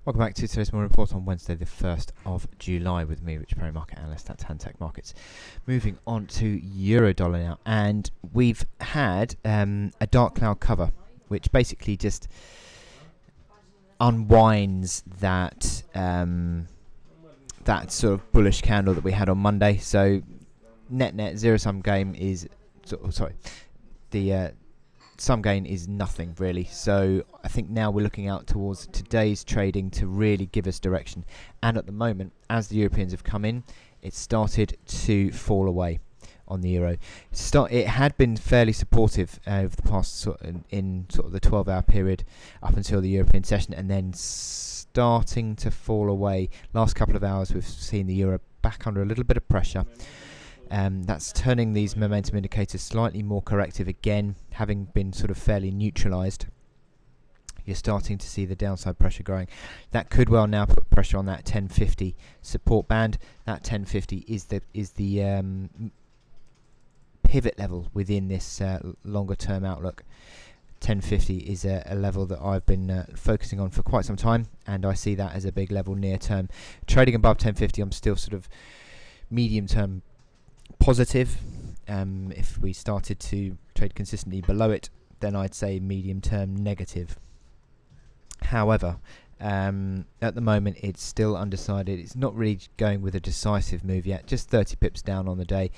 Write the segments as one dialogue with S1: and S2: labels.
S1: Welcome back to today's morning report on Wednesday the 1st of July with me, Rich Perry, market analyst at Tantech Markets. Moving on to Euro dollar now, and we've had a dark cloud cover which basically just unwinds that that sort of bullish candle that we had on Monday. So net zero sum game is sum gain is nothing really. So I think now we're looking out towards today's trading to really give us direction. And at the moment, as the Europeans have come in, it's started to fall away on the euro. It had been fairly supportive over the past in the 12-hour period up until the European session, and then starting to fall away. Last couple of hours, we've seen the euro back under a little bit of pressure. That's turning these momentum indicators slightly more corrective again, having been sort of fairly neutralised. You're starting to see the downside pressure growing. That could well now put pressure on that 1050 support band. That 1050 is the pivot level within this longer term outlook. 1050 is a level that I've been focusing on for quite some time, and I see that as a big level near term. Trading above 1050, I'm still sort of medium term positive. If we started to trade consistently below it, then I'd say medium term negative. However, at the moment it's still undecided. It's not really going with a decisive move yet, just 30 pips down on the day.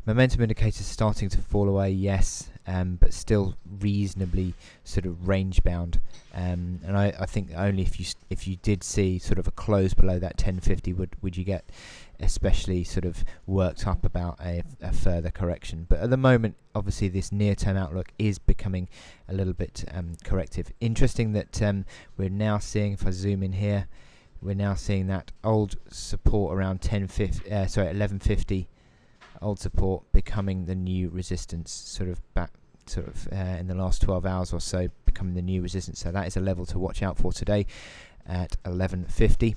S1: Momentum indicators starting to fall away, yes, but still reasonably sort of range bound. And I think only if you did see sort of a close below that 1050 would you get especially sort of worked up about a further correction. But at the moment, obviously this near-term outlook is becoming a little bit corrective. Interesting that we're now seeing, if I zoom in here, we're now seeing that old support around 1150, old support becoming the new resistance, in the last 12 hours or so, becoming the new resistance. So that is a level to watch out for today at 1150.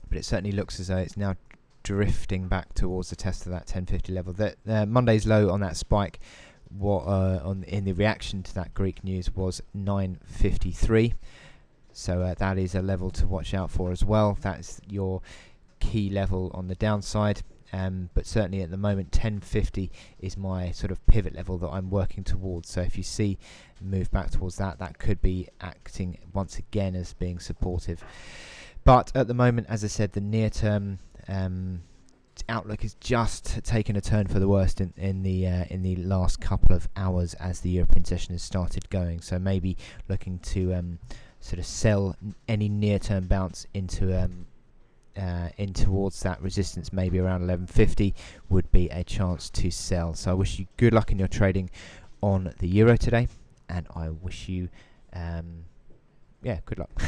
S1: But it certainly looks as though it's now drifting back towards the test of that 1050 level. That Monday's low on that spike, in the reaction to that Greek news, was 953. So that is a level to watch out for as well. That's your key level on the downside. But certainly at the moment, 1050 is my sort of pivot level that I'm working towards. So if you see a move back towards that, that could be acting once again as being supportive. But at the moment, as I said, the near-term outlook is just taken a turn for the worst in the last couple of hours as the European session has started going. So maybe looking to sort of sell any near-term bounce into in towards that resistance, maybe around 1150 would be a chance to sell. So I wish you good luck in your trading on the euro today, and I wish you good luck.